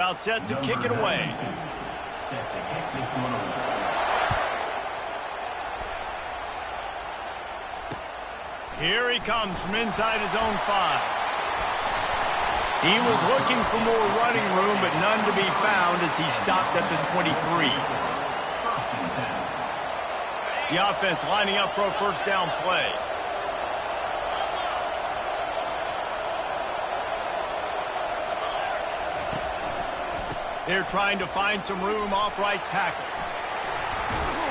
About set to kick it away. Here he comes from inside his own 5. He was looking for more running room, but none to be found as he stopped at the 23. The offense lining up for a first down play. They're trying to find some room off right tackle.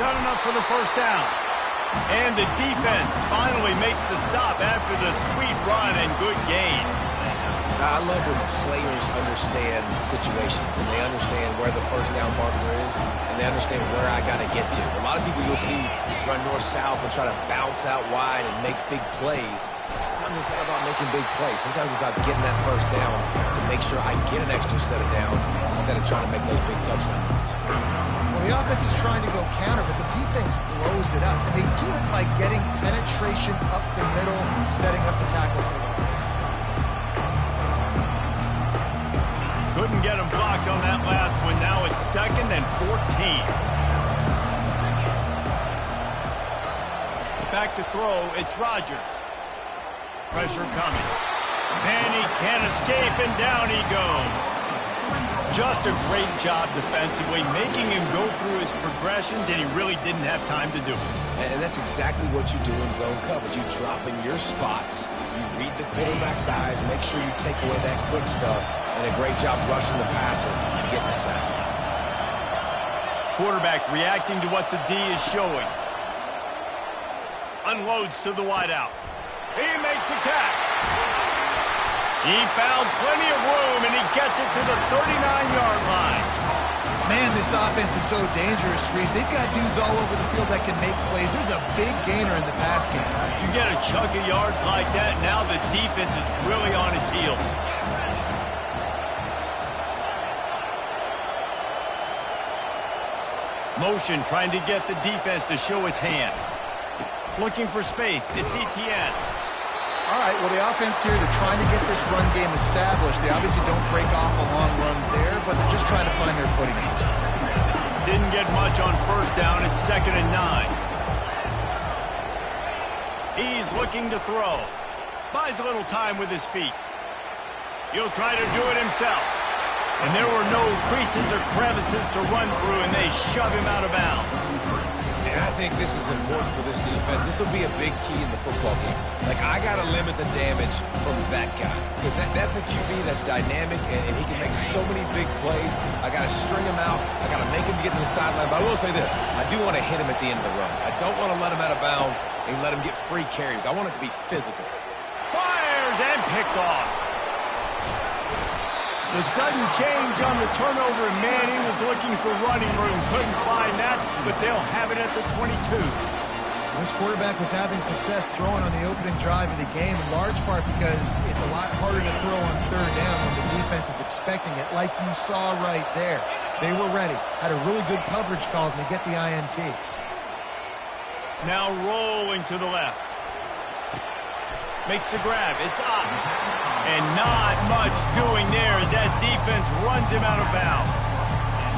Done enough for the first down. And the defense finally makes the stop after the sweet run and good gain. I love when players understand situations and they understand where the first down marker is and they understand where I got to get to. A lot of people you'll see run north-south and try to bounce out wide and make big plays. Sometimes it's not about making big plays. Sometimes it's about getting that first down to make sure I get an extra set of downs instead of trying to make those big touchdown runs. Well, the offense is trying to go counter, but the defense blows it up. And they do it by getting penetration up the middle, setting up the tackle for loss. Couldn't get him blocked on that last one. Now it's 2nd and 14. Back to throw, it's Rodgers. Pressure coming. And he can't escape, and down he goes. Just a great job defensively, making him go through his progressions, and he really didn't have time to do it. And that's exactly what you do in zone coverage. You drop in your spots, you read the quarterback's eyes, make sure you take away that quick stuff, and a great job rushing the passer and getting the sack. Quarterback reacting to what the D is showing. Unloads to the wideout. He makes the catch. He found plenty of room, and he gets it to the 39-yard line. Man, this offense is so dangerous, Reese. They've got dudes all over the field that can make plays. There's a big gainer in the pass game. You get a chunk of yards like that, now the defense is really on its heels. Motion trying to get the defense to show his hand. Looking for space. It's Etienne. All right, well, the offense here, they're trying to get this run game established. They obviously don't break off a long run there, but they're just trying to find their footing in this one. Didn't get much on first down. It's 2nd and 9. He's looking to throw. Buys a little time with his feet. He'll try to do it himself. And there were no creases or crevices to run through, and they shove him out of bounds. And I think this is important for this defense. This will be a big key in the football game. Like, I got to limit the damage from that guy. Because that's a QB that's dynamic, and he can make so many big plays. I got to string him out. I got to make him get to the sideline. But I will say this. I do want to hit him at the end of the runs. I don't want to let him out of bounds and let him get free carries. I want it to be physical. Fires and picked off. The sudden change on the turnover, and man, he was looking for running room. Couldn't find that, but they'll have it at the 22. This quarterback was having success throwing on the opening drive of the game, in large part because it's a lot harder to throw on third down when the defense is expecting it, like you saw right there. They were ready. Had a really good coverage call, and they get the INT. Now rolling to the left. Makes the grab. It's up. And not much doing there as that defense runs him out of bounds.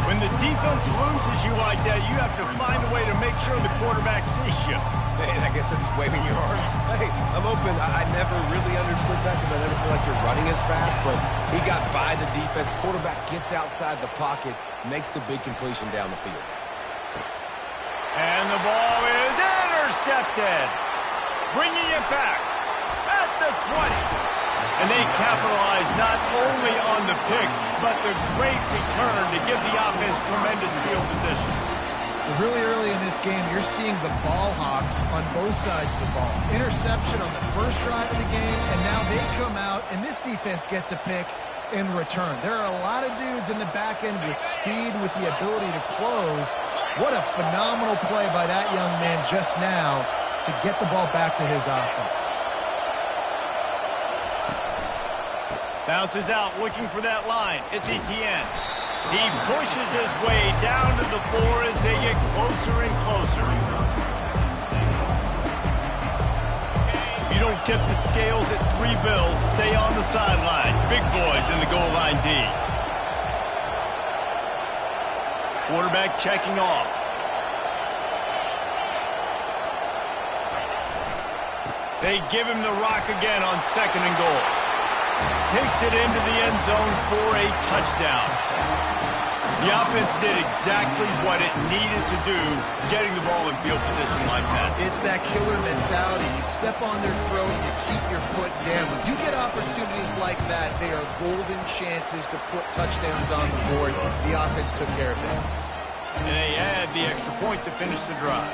When the defense loses you like that, you have to find a way to make sure the quarterback sees you. Hey, I guess that's waving your arms. Hey, I'm open. I never really understood that because I never feel like you're running as fast, but he got by the defense. Quarterback gets outside the pocket, makes the big completion down the field. And the ball is intercepted. Bringing it back at the 20. And they capitalize not only on the pick, but the great return to give the offense tremendous field position. Really early in this game, you're seeing the ball hawks on both sides of the ball. Interception on the first drive of the game, and now they come out, and this defense gets a pick in return. There are a lot of dudes in the back end with speed, with the ability to close. What a phenomenal play by that young man just now to get the ball back to his offense. Bounces out, looking for that line. It's Etienne. He pushes his way down to the 4 as they get closer and closer. If you don't tip the scales at $3 bills, stay on the sidelines. Big boys in the goal line D. Quarterback checking off. They give him the rock again on 2nd and goal. Takes it into the end zone for a touchdown. The offense did exactly what it needed to do, getting the ball in field position like that. It's that killer mentality. You step on their throat, you keep your foot down. When you get opportunities like that, they are golden chances to put touchdowns on the board. The offense took care of business. And they add the extra point to finish the drive.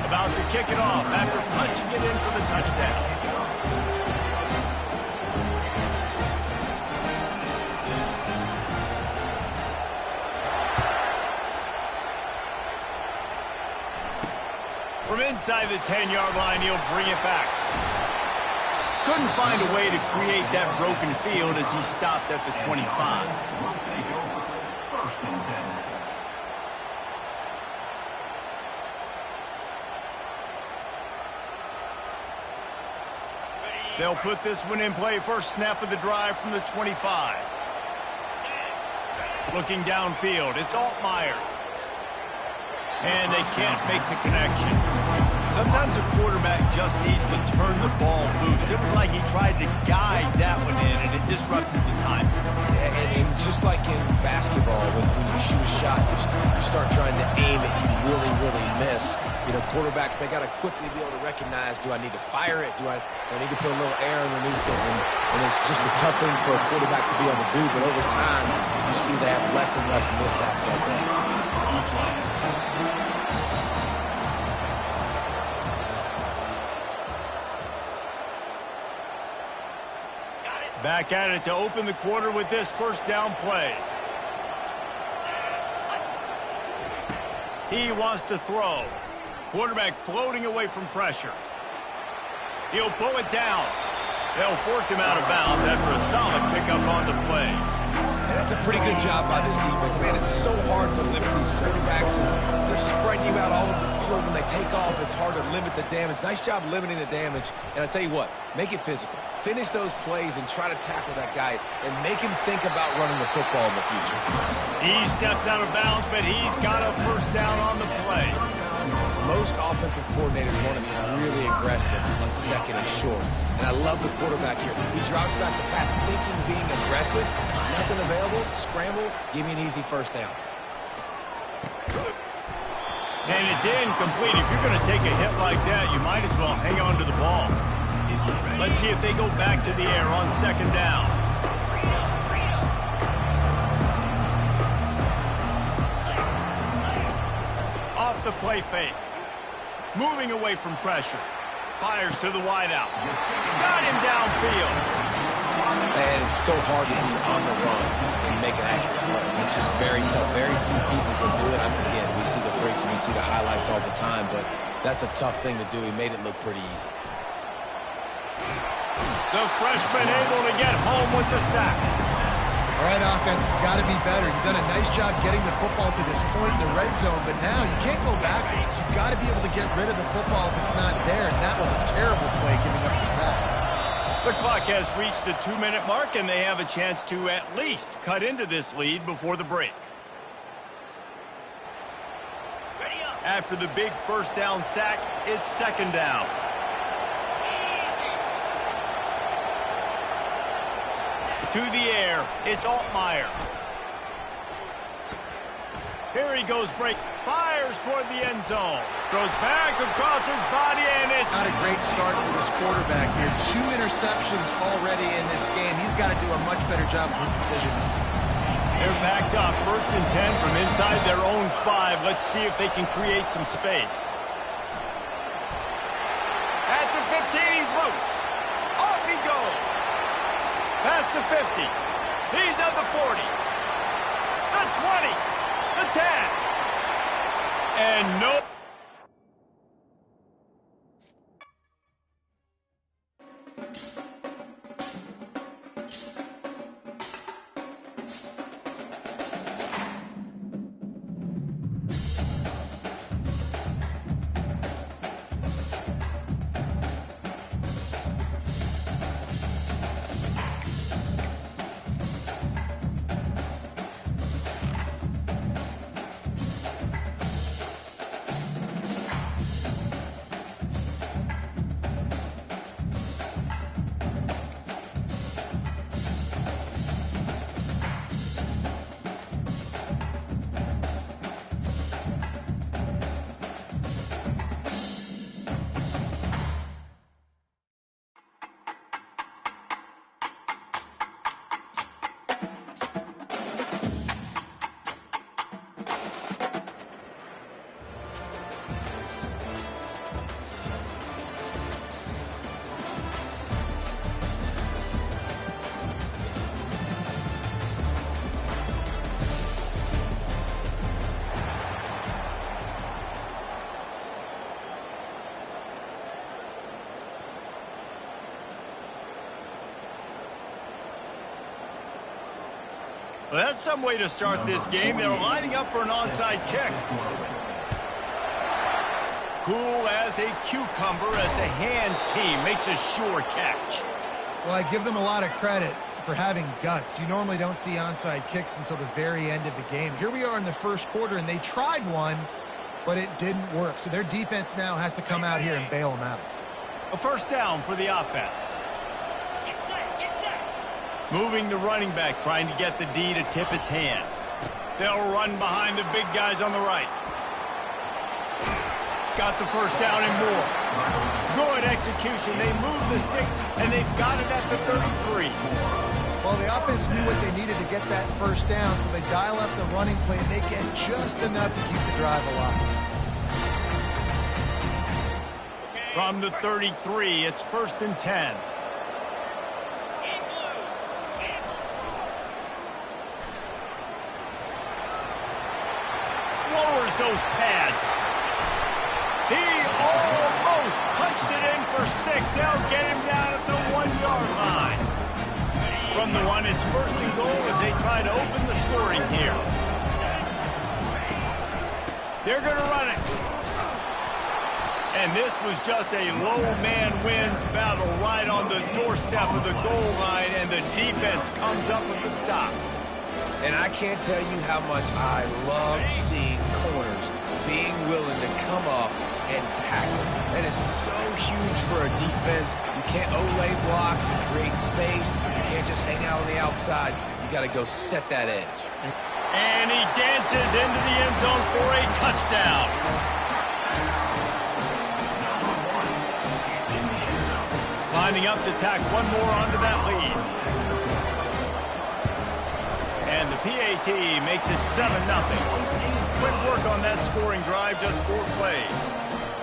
About to kick it off after punching it in for the touchdown. From inside the 10-yard line, he'll bring it back. Couldn't find a way to create that broken field as he stopped at the 25. They'll put this one in play. First snap of the drive from the 25. Looking downfield, it's Altmaier. And they can't make the connection. Sometimes a quarterback just needs to turn the ball loose. It was like he tried to guide that one in, and it disrupted the time. Yeah, and just like in basketball, when you shoot a shot, you start trying to aim it, you really miss. You know, quarterbacks, they got to quickly be able to recognize, do I need to fire it? Do I need to put a little air underneath it? And it's just a tough thing for a quarterback to be able to do. But over time, you see they have less and less mishaps like that. Back at it to open the quarter with this first down play. He wants to throw. Quarterback floating away from pressure. He'll pull it down. They'll force him out of bounds after a solid pickup on the play. And that's a pretty good job by this defense. Man, it's so hard to limit these quarterbacks. And they're spreading you out all over the field. When they take off, it's hard to limit the damage. Nice job limiting the damage. And I tell you what, make it physical. Finish those plays and try to tackle that guy and make him think about running the football in the future. He steps out of bounds, but he's got a first down on the play. Most offensive coordinators want to be really aggressive on 2nd and short. And I love the quarterback here. He drops back the pass thinking being aggressive. Nothing available. Scramble. Give me an easy first down. And it's incomplete. If you're going to take a hit like that, you might as well hang on to the ball. Let's see if they go back to the air on 2nd down. Off the play fake. Moving away from pressure. Fires to the wideout. Got him downfield. And it's so hard to be on the run and make an accurate play. It's just very tough. Very few people can do it. Again, we see the freaks and we see the highlights all the time, but that's a tough thing to do. He made it look pretty easy. The freshman able to get home with the sack. All right, offense has got to be better. You've done a nice job getting the football to this point in the red zone, but now you can't go backwards. You've got to be able to get rid of the football if it's not there, and that was a terrible play giving up the sack. The clock has reached the 2-minute mark, and they have a chance to at least cut into this lead before the break. After the big first down sack, it's 2nd down. To the air, it's Altmaier. Here he goes, break, fires toward the end zone. Goes back across his body, and it's not a great start for this quarterback here. 2 interceptions already in this game. He's got to do a much better job with his decision. They're backed up, 1st and 10 from inside their own 5. Let's see if they can create some space. At the 15, he's loose. Off he goes. Past the 50. He's at the 40. The 20. The 10. And no. Well, that's some way to start this game. They're lining up for an onside kick. Cool as a cucumber as the hands team makes a sure catch. Well, I give them a lot of credit for having guts. You normally don't see onside kicks until the very end of the game. Here we are in the first quarter, and they tried one, but it didn't work. So their defense now has to come out here and bail them out. A first down for the offense. Moving the running back, trying to get the D to tip its hand. They'll run behind the big guys on the right. Got the first down and more. Good execution. They move the sticks, and they've got it at the 33. Well, the offense knew what they needed to get that first down, so they dial up the running play, and they get just enough to keep the drive alive. From the 33, it's 1st and 10. Lowers those pads. He almost punched it in for 6. They'll get him down at the 1-yard line. From the 1, it's 1st and goal as they try to open the scoring here. They're going to run it. And this was just a low man wins battle right on the doorstep of the goal line, and the defense comes up with the stop. And I can't tell you how much I love seeing corners being willing to come up and tackle. That is so huge for a defense. You can't olay blocks and create space. You can't just hang out on the outside. You got to go set that edge. And he dances into the end zone for a touchdown. Lining up to tack one more onto that lead. And the PAT makes it 7-0. Quick work on that scoring drive, just 4 plays.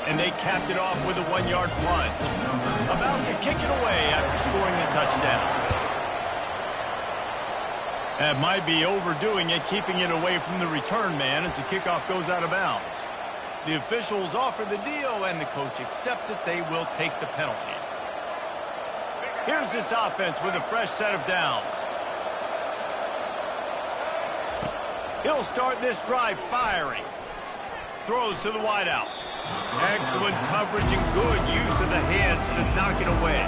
And they capped it off with a 1-yard plunge. About to kick it away after scoring a touchdown. That might be overdoing it, keeping it away from the return man as the kickoff goes out of bounds. The officials offer the deal, and the coach accepts it. They will take the penalty. Here's this offense with a fresh set of downs. He'll start this drive firing. Throws to the wideout. Excellent coverage and good use of the hands to knock it away.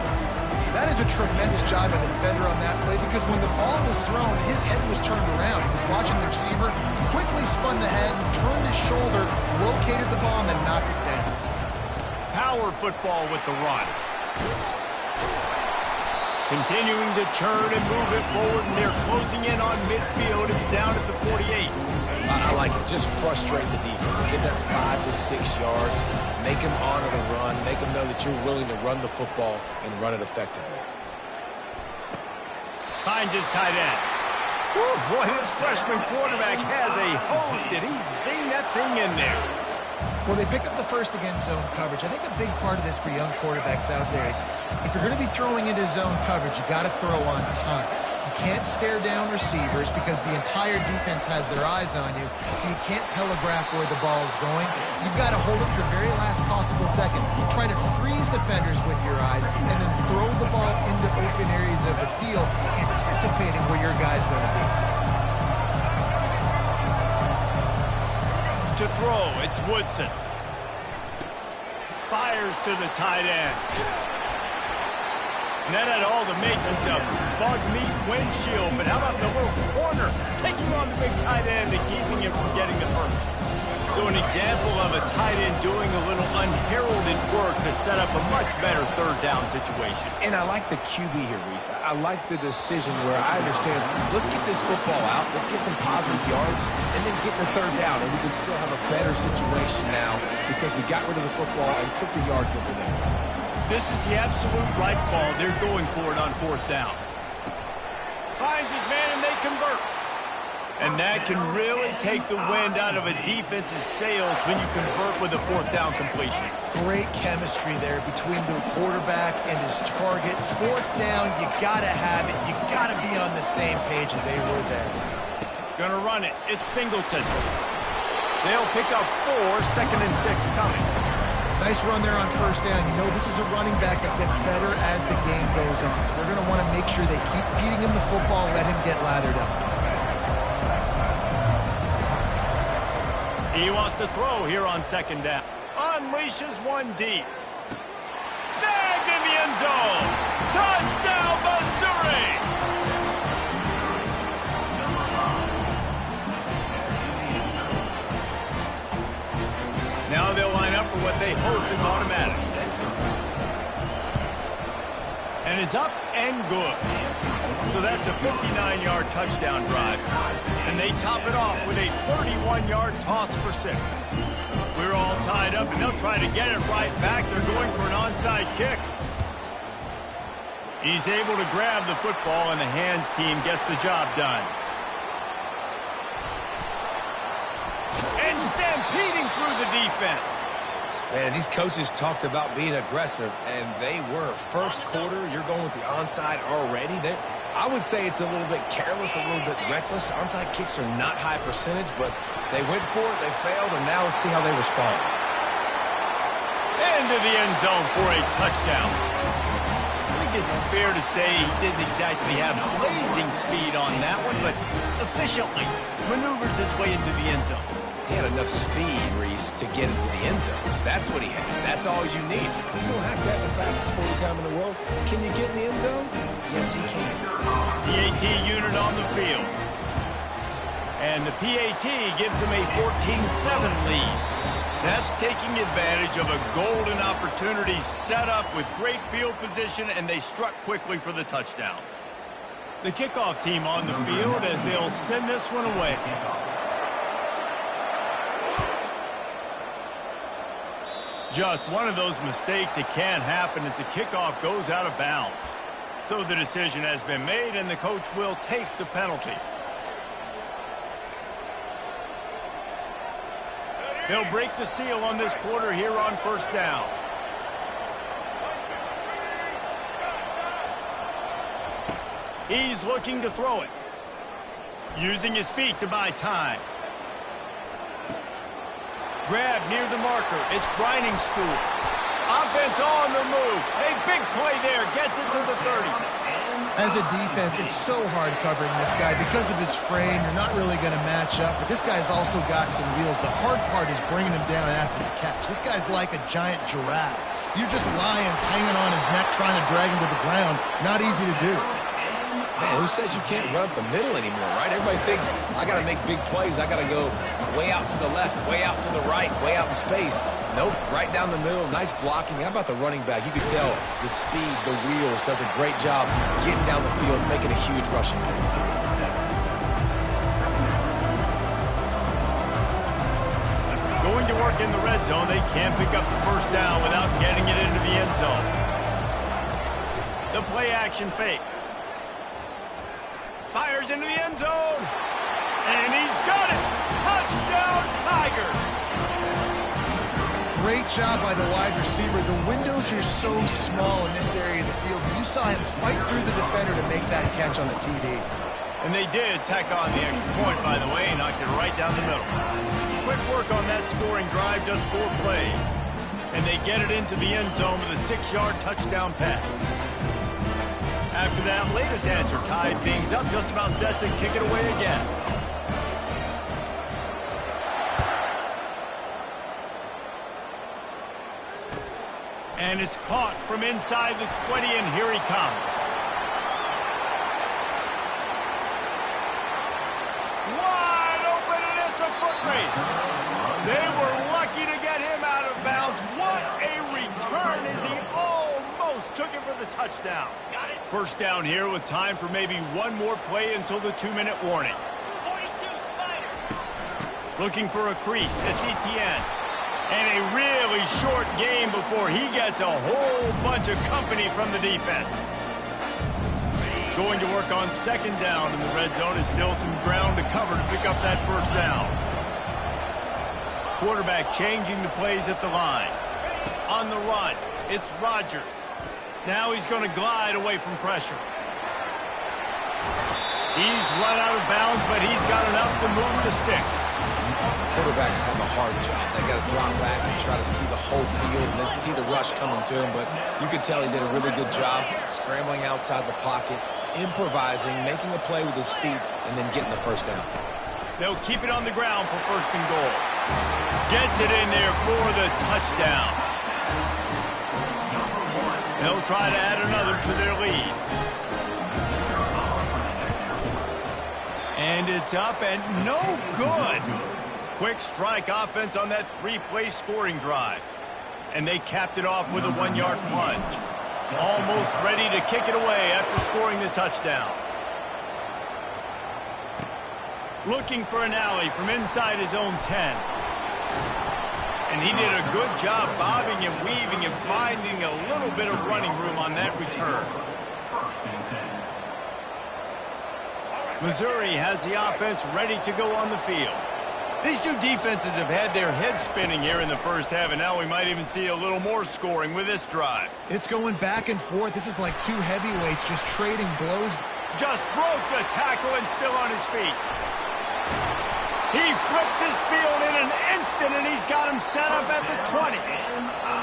That is a tremendous job by the defender on that play, because when the ball was thrown, his head was turned around. He was watching the receiver, quickly spun the head, turned his shoulder, located the ball, and then knocked it down. Power football with the run. Continuing to churn and move it forward, and they're closing in on midfield. It's down at the 48. I like it. Just frustrate the defense. Get that 5 to 6 yards. Make them honor the run. Make them know that you're willing to run the football and run it effectively. Finds his tight end. Whew, boy, this freshman quarterback has a hose. Did he zing that thing in there? Well, they pick up the first against zone coverage. I think a big part of this for young quarterbacks out there is if you're going to be throwing into zone coverage, you got to throw on time. You can't stare down receivers because the entire defense has their eyes on you, so you can't telegraph where the ball is going. You've got to hold it to the very last possible second. Try to freeze defenders with your eyes and then throw the ball into open areas of the field, anticipating where your guy's going to be. To throw, it's Woodson. Fires to the tight end. And that had all the makings of bug meat windshield, but how about the little corner taking on the big tight end and keeping him from getting the first? So an example of a tight end doing a little unheralded work to set up a much better third down situation. And I like the QB here, Reese. I like the decision where I understand, let's get this football out, let's get some positive yards, and then get the third down, and we can still have a better situation now because we got rid of the football and took the yards over there. This is the absolute right call. They're going for it on 4th down. Finds his man, and they convert. And that can really take the wind out of a defense's sails when you convert with a 4th down completion. Great chemistry there between the quarterback and his target. 4th down, you got to have it. You got to be on the same page, and they were there. Gonna run it. It's Singleton. They'll pick up 4, 2nd and 6 coming. Nice run there on 1st down. You know this is a running back that gets better as the game goes on. So they're going to want to make sure they keep feeding him the football, let him get lathered up. He wants to throw here on second down. Unleashes one deep. Snagged in the end zone. Touchdown, Missouri! Now they'll line up for what they hope is automatic. And it's up and good. So that's a 59-yard touchdown drive. And they top it off with a 31-yard toss for 6. We're all tied up, and they'll try to get it right back. They're going for an onside kick. He's able to grab the football, and the hands team gets the job done. And stampeding through the defense. Man, these coaches talked about being aggressive, and they were. First quarter, you're going with the onside already. I would say it's a little bit careless, a little bit reckless. Onside kicks are not high percentage, but they went for it, they failed, and now let's see how they respond. Into the end zone for a touchdown. I think it's fair to say he didn't exactly have blazing speed on that one, but efficiently maneuvers his way into the end zone. He had enough speed, Reese, to get into the end zone. That's what he had. That's all you need. You don't have to have the fastest 40 time in the world. Can you get in the end zone? Yes, he can. PAT unit on the field. And the PAT gives them a 14-7 lead. That's taking advantage of a golden opportunity set up with great field position, and they struck quickly for the touchdown. The kickoff team on the field as they'll send this one away. Just one of those mistakes that can happen as the kickoff goes out of bounds. So the decision has been made, and the coach will take the penalty. They'll break the seal on this quarter here on first down. He's looking to throw it. Using his feet to buy time. Grab near the marker. It's grinding stool. Offense on the move. A big play there. Gets it to the 30. As a defense, it's so hard covering this guy. Because of his frame, you're not really going to match up. But this guy's also got some wheels. The hard part is bringing him down after the catch. This guy's like a giant giraffe. You're just lions hanging on his neck trying to drag him to the ground. Not easy to do. Man, who says you can't run up the middle anymore, right? Everybody thinks, I got to make big plays. I got to go way out to the left, way out to the right, way out in space. Nope, right down the middle. Nice blocking. How about the running back? You can tell the speed, the wheels, does a great job getting down the field, making a huge rushing play. Going to work in the red zone. They can't pick up the first down without getting it into the end zone. The play action fake. Fires into the end zone. And he's got it. Touchdown, Tigers. Great job by the wide receiver. The windows are so small in this area of the field. You saw him fight through the defender to make that catch on the TD. And they did tack on the extra point, by the way, and knocked it right down the middle. Quick work on that scoring drive, just 4 plays. And they get it into the end zone with a 6-yard touchdown pass. After that latest answer tied things up, just about set to kick it away again. And it's caught from inside the 20, and here he comes. Wide open, and it's a foot race. They were lucky to get him out of bounds. What a return as he almost took it for the touchdown. First down here with time for maybe one more play until the 2-minute warning. Looking for a crease. It's Etienne. And a really short game before he gets a whole bunch of company from the defense. Going to work on second down in the red zone. Is still some ground to cover to pick up that first down. Quarterback changing the plays at the line. On the run, it's Rodgers. Now he's going to glide away from pressure. He's run out of bounds, but he's got enough to move the sticks. Quarterbacks have a hard job. They got to drop back and try to see the whole field and then see the rush coming to him. But you could tell he did a really good job scrambling outside the pocket, improvising, making a play with his feet, and then getting the first down. They'll keep it on the ground for first and goal. Gets it in there for the touchdown. They'll try to add another to their lead. And it's up and no good. Quick strike offense on that three-play scoring drive. And they capped it off with a one-yard plunge. Almost ready to kick it away after scoring the touchdown. Looking for an alley from inside his own 10. And he did a good job bobbing and weaving and finding a little bit of running room on that return. Missouri has the offense ready to go on the field. These two defenses have had their heads spinning here in the first half, and now we might even see a little more scoring with this drive. It's going back and forth. This is like two heavyweights just trading blows. Just broke the tackle and still on his feet. He flips his field in an instant, and he's got him set up at the 20.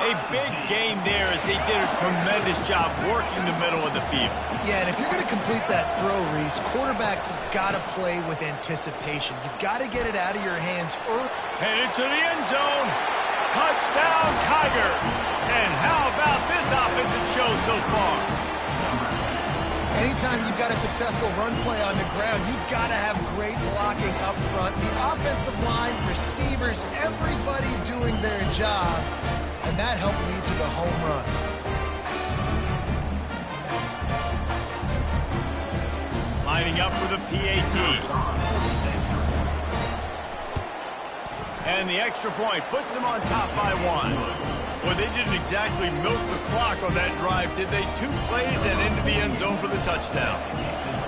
A big gain there as they did a tremendous job working the middle of the field. Yeah, and if you're going to complete that throw, Reese, quarterbacks have got to play with anticipation. You've got to get it out of your hands early. Headed to the end zone. Touchdown, Tigers. And how about this offensive show so far? Anytime you've got a successful run play on the ground, you've got to have great blocking up front. The offensive line, receivers, everybody doing their job. And that helped lead to the home run. Lining up for the PAT. And the extra point puts them on top by one. Well, they didn't exactly milk the clock on that drive, did they? 2 plays and into the end zone for the touchdown.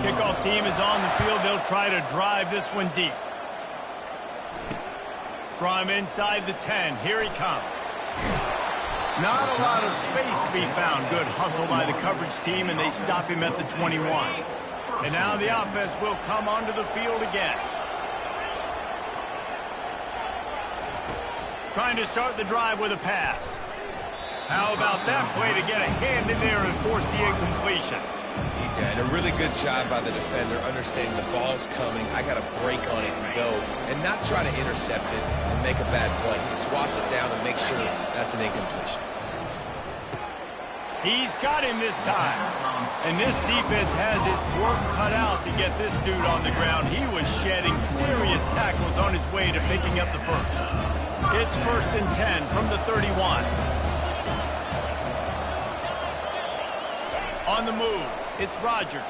Kickoff team is on the field. They'll try to drive this one deep. From inside the 10, here he comes. Not a lot of space to be found. Good hustle by the coverage team, and they stop him at the 21. And now the offense will come onto the field again. Trying to start the drive with a pass. How about that play to get a hand in there and force the incompletion? Yeah, and a really good job by the defender understanding the ball's coming. I got to break on it and go and not try to intercept it and make a bad play. He swats it down and makes sure that's an incompletion. He's got him this time. And this defense has its work cut out to get this dude on the ground. He was shedding serious tackles on his way to picking up the first. It's 1st and 10 from the 31. On the move, it's Rodgers.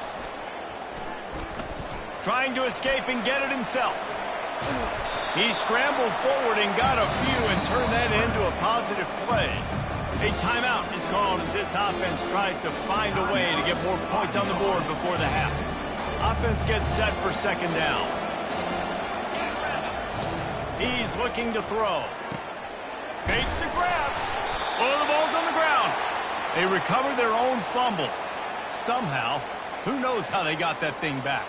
Trying to escape and get it himself. He scrambled forward and got a few and turned that into a positive play. A timeout is called as this offense tries to find a way to get more points on the board before the half. Offense gets set for 2nd down. He's looking to throw. Makes the grab. Oh, the ball's on the ground. They recover their own fumble. Somehow, who knows how they got that thing back.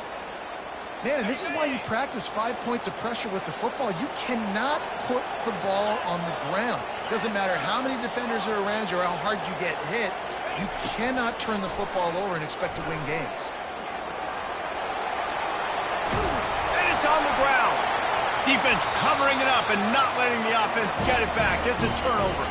Man, and this is why you practice 5 points of pressure with the football. You cannot put the ball on the ground. Doesn't matter how many defenders are around you or how hard you get hit. You cannot turn the football over and expect to win games. And it's on the ground. Defense covering it up and not letting the offense get it back. It's a turnover.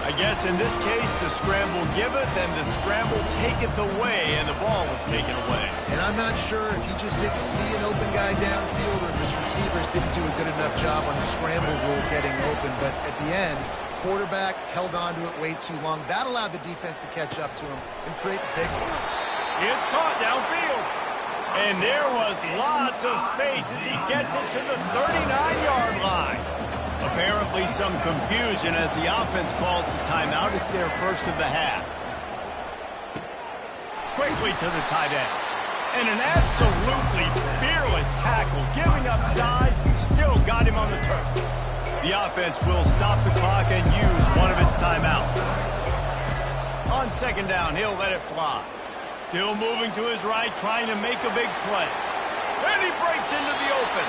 I guess in this case, the scramble giveth and the scramble taketh away, and the ball was taken away. And I'm not sure if he just didn't see an open guy downfield or if his receivers didn't do a good enough job on the scramble rule getting open. But at the end, quarterback held on to it way too long. That allowed the defense to catch up to him and create the takeaway. It's caught downfield. And there was lots of space as he gets it to the 39-yard line. Apparently some confusion as the offense calls the timeout. It's their first of the half. Quickly to the tight end. And an absolutely fearless tackle. Giving up size, still got him on the turf. The offense will stop the clock and use one of its timeouts. On 2nd down, he'll let it fly. Still moving to his right, trying to make a big play. And he breaks into the open.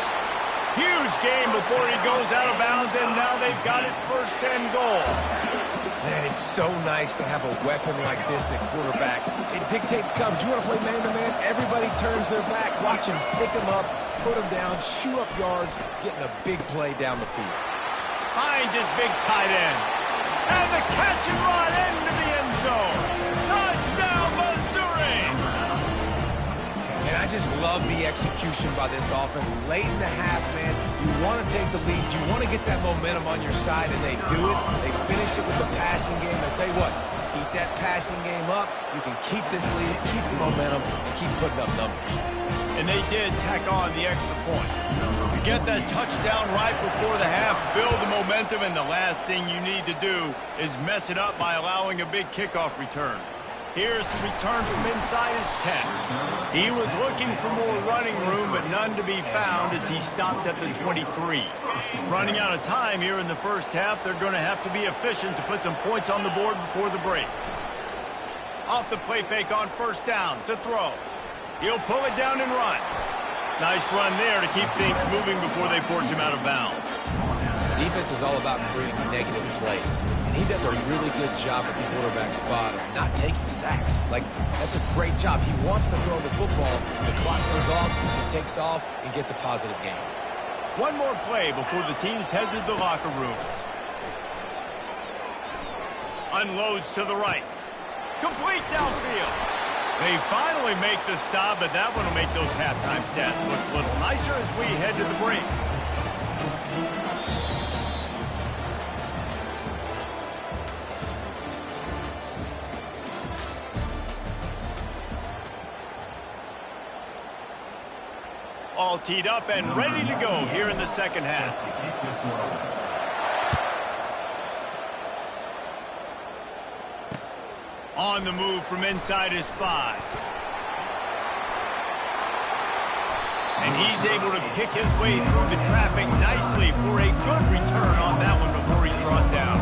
Huge game before he goes out of bounds, and now they've got it 1st and goal. Man, it's so nice to have a weapon like this at quarterback. It dictates coverage. You want to play man-to-man? Everybody turns their back. Watch him pick him up, put him down, chew up yards, getting a big play down the field. finds his big tight end. And the catch and run into the end zone. Touchdown, Missouri! And I just love the execution by this offense. Late in the half, man, you want to take the lead. You want to get that momentum on your side, and they do it. They finish it with the passing game. I tell you what, keep that passing game up. You can keep this lead, keep the momentum, and keep putting up numbers. And they did tack on the extra point. You get that touchdown right before the half, build the momentum, and the last thing you need to do is mess it up by allowing a big kickoff return. Here's the return from inside his 10. He was looking for more running room, but none to be found as he stopped at the 23. Running out of time here in the first half, they're going to have to be efficient to put some points on the board before the break. Off the play fake on first down to throw. He'll pull it down and run. Nice run there to keep things moving before they force him out of bounds. Defense is all about creating negative plays, and he does a really good job at the quarterback spot of not taking sacks. Like, that's a great job. He wants to throw the football. The clock goes off, he takes off, and gets a positive gain. One more play before the teams head to the locker rooms. Unloads to the right. Complete downfield. They finally make the stop, but that one will make those halftime stats look a little nicer as we head to the break. All teed up and ready to go here in the second half. On the move from inside his 5. And he's able to pick his way through the traffic nicely for a good return on that one before he's brought down.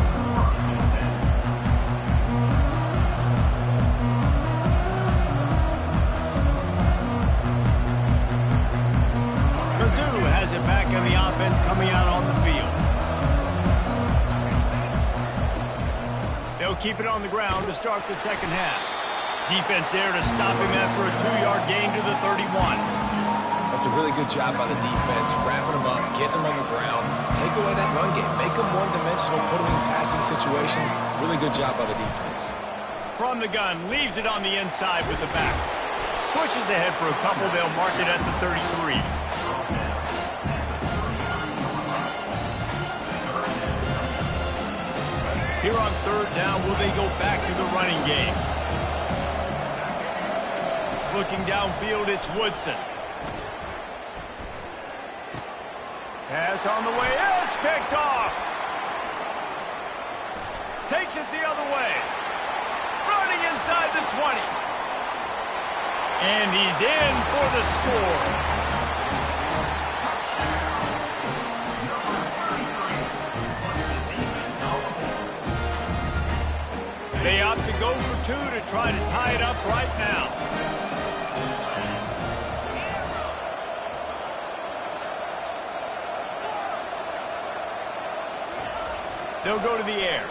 Mizzou has it back in the offense coming out on the field. They'll keep it on the ground to start the second half. Defense there to stop him after a 2-yard gain to the 31. That's a really good job by the defense, wrapping him up, getting him on the ground, take away that run game, make him one-dimensional, put him in passing situations. Really good job by the defense. From the gun, leaves it on the inside with the back. Pushes ahead for a couple, they'll mark it at the 33. Here on third down, will they go back to the running game? Looking downfield, it's Woodson. Pass on the way, it's picked off. Takes it the other way. Running inside the 20. And he's in for the score. They opt to go for 2 to try to tie it up right now. They'll go to the air.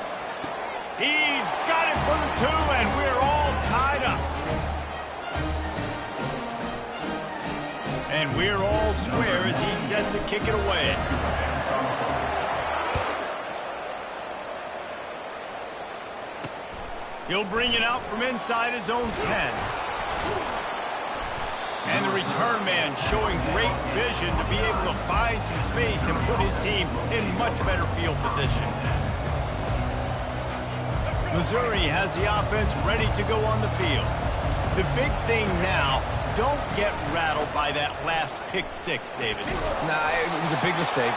He's got it for the 2, and we're all tied up. And we're all square as he's set to kick it away. He'll bring it out from inside his own 10. And the return man showing great vision to be able to find some space and put his team in much better field position. Missouri has the offense ready to go on the field. The big thing now, don't get rattled by that last pick 6, David. Nah, it was a big mistake.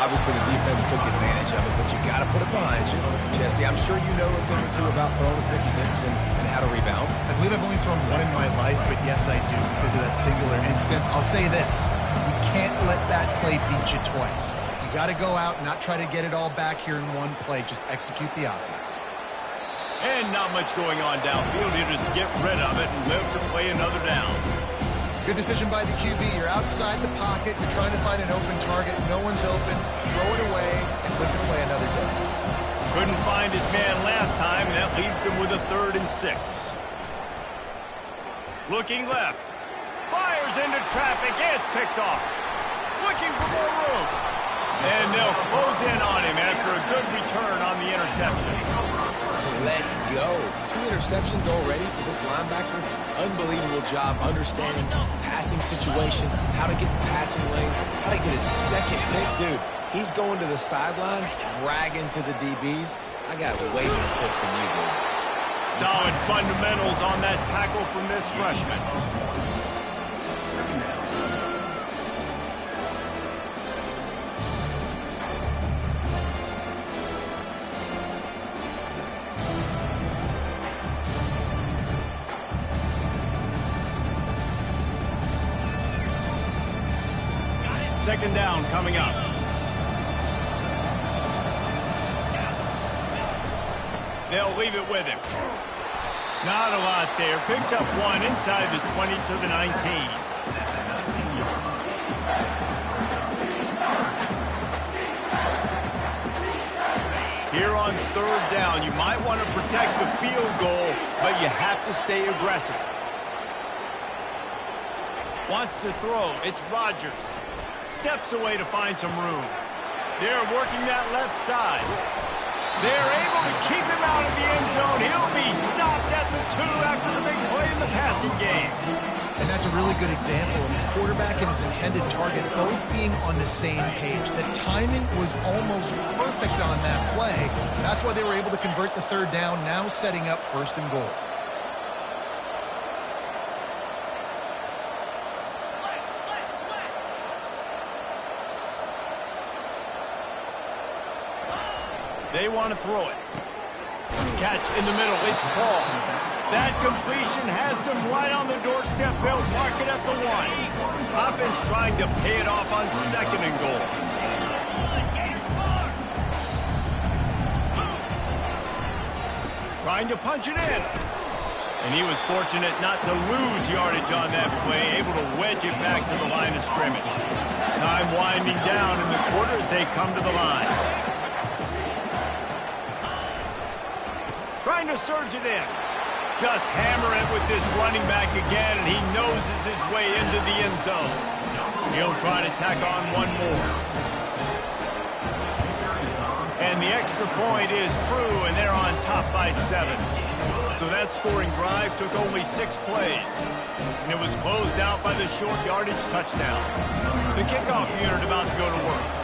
Obviously, the defense took advantage of it, but you got to put it behind you. Jesse, I'm sure you know a thing or two about throwing a pick 6 and how to rebound. I believe I've only thrown one in my life, but yes, I do because of that singular instance. I'll say this. You can't let that play beat you twice. You got to go out and not try to get it all back here in one play. Just execute the offense. And not much going on downfield. You just get rid of it and live to play another down. Good decision by the QB. You're outside the pocket. You're trying to find an open target. No one's open. Throw it away and live to play another down. Couldn't find his man last time, and that leaves him with a 3rd and 6. Looking left. Fires into traffic. It's picked off. Looking for more room. And they'll close in on him after a a good return on the interception. Let's go. 2 interceptions already for this linebacker. Unbelievable job understanding passing situation, how to get the passing lanes, how to get his second pick. Dude, he's going to the sidelines, bragging to the DBs. I got way more picks than you did. Solid fundamentals on that tackle from this freshman. Second down coming up. They'll leave it with him. Not a lot there. Picks up 1 inside the 20 to the 19. Here on third down, you might want to protect the field goal, but you have to stay aggressive. Wants to throw. It's Rodgers. Steps away to find some room. They're working that left side. They're able to keep him out of the end zone. He'll be stopped at the 2 after the big play in the passing game. And that's a really good example of the quarterback and his intended target both being on the same page. The timing was almost perfect on that play. That's why they were able to convert the third down, now setting up first and goal. They want to throw it. Catch in the middle. It's Paul. That completion has them right on the doorstep. They'll mark it at the 1. Offense trying to pay it off on second and goal. Trying to punch it in. And he was fortunate not to lose yardage on that play, able to wedge it back to the line of scrimmage. Time winding down in the quarter as they come to the line. Trying to surge it in. Just hammer it with this running back again, and he noses his way into the end zone. He'll try to tack on one more. And the extra point is true, and they're on top by 7. So that scoring drive took only 6 plays. And it was closed out by the short yardage touchdown. The kickoff unit about to go to work.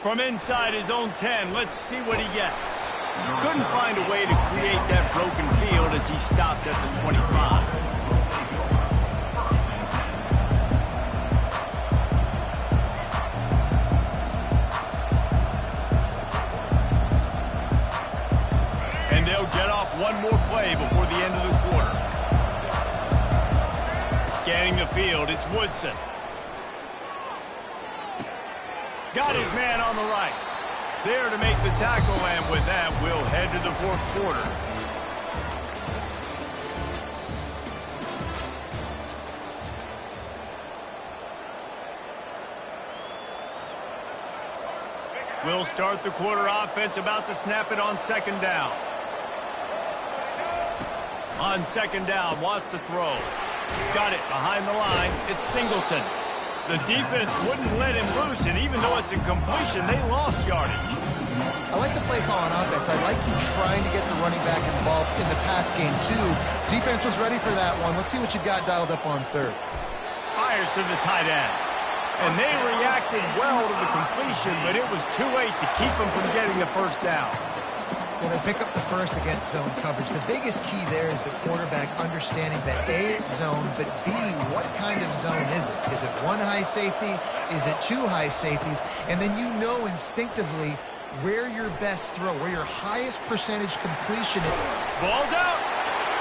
From inside his own 10, let's see what he gets. Couldn't find a way to create that broken field as he stopped at the 25. And they'll get off one more play before the end of the quarter. Scanning the field, it's Woodson. Got his man on the right. There to make the tackle, and with that, we'll head to the fourth quarter. We'll start the quarter offense, about to snap it on second down. On second down, wants to throw. Got it behind the line. It's Singleton. The defense wouldn't let him loose, and even though it's a completion, they lost yardage. I like the play call on offense. I like you trying to get the running back involved in the pass game, too. Defense was ready for that one. Let's see what you got dialed up on third. Fires to the tight end. And they reacted well to the completion, but it was too late to keep them from getting the first down. Well, they pick up the first against zone coverage. The biggest key there is the quarterback understanding that A, it's zone, but B, what kind of zone is it? Is it one high safety? Is it 2 high safeties? And then you know instinctively where your best throw, where your highest percentage completion is. Ball's out.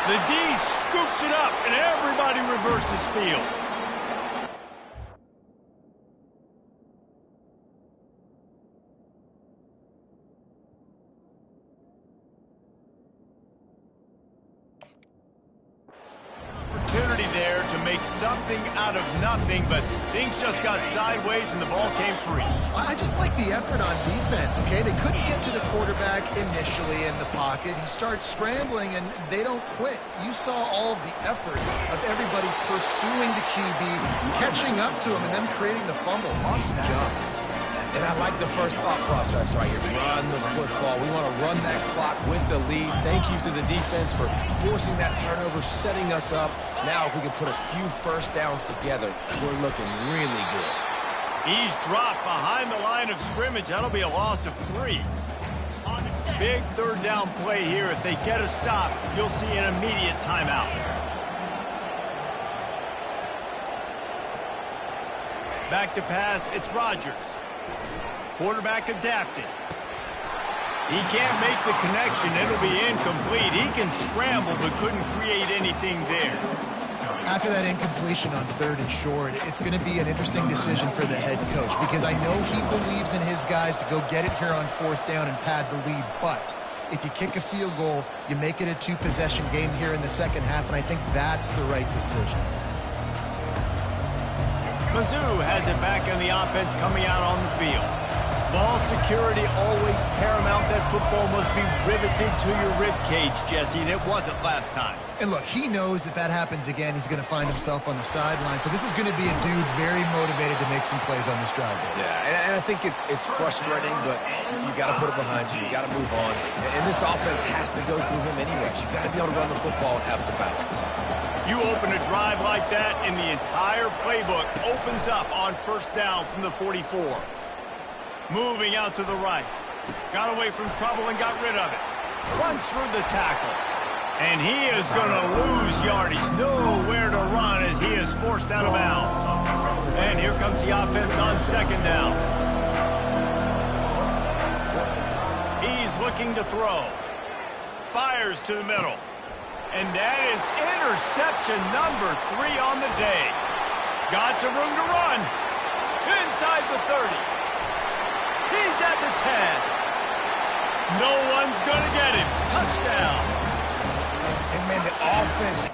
The D scoops it up, and everybody reverses field. Opportunity there to make make something out of nothing, but things just got sideways and the ball came free. I just like the effort on defense, okay? They couldn't get to the quarterback initially in the pocket. He starts scrambling, and they don't quit. You saw all of the effort of everybody pursuing the QB, catching up to him, and then creating the fumble. Awesome job. And I like the first thought process right here. Run the football. We want to run that clock with the lead. Thank you to the defense for forcing that turnover, setting us up. Now if we can put a few first downs together, we're looking really good. He's dropped behind the line of scrimmage. That'll be a loss of 3. Big third down play here. If they get a stop, you'll see an immediate timeout. Back to pass, it's Rodgers. Quarterback adapted. He can't make the connection. It'll be incomplete. He can scramble, but couldn't create anything there. After that incompletion on 3rd and short, it's going to be an interesting decision for the head coach because I know he believes in his guys to go get it here on 4th down and pad the lead, but if you kick a field goal, you make it a 2-possession game here in the second half, and I think that's the right decision. Mizzou has it back on the offense coming out on the field. Ball security always paramount. That football must be riveted to your rib cage, Jesse, and it wasn't last time. And look, he knows that happens again. He's going to find himself on the sideline. So this is going to be a dude very motivated to make some plays on this drive. Yeah, and I think it's frustrating, but you got to put it behind you. You got to move on. And this offense has to go through him anyways. You got to be able to run the football and have some balance. You open a drive like that, and the entire playbook opens up on 1st down from the 44. Moving out to the right. Got away from trouble and got rid of it. Runs through the tackle. And he is going to lose yardage. Nowhere to run as he is forced out of bounds. And here comes the offense on 2nd down. He's looking to throw. Fires to the middle. And that is interception number 3 on the day. Got some room to run. Inside the 30. He's at the 10. No one's going to get him. Touchdown. And, man, the offense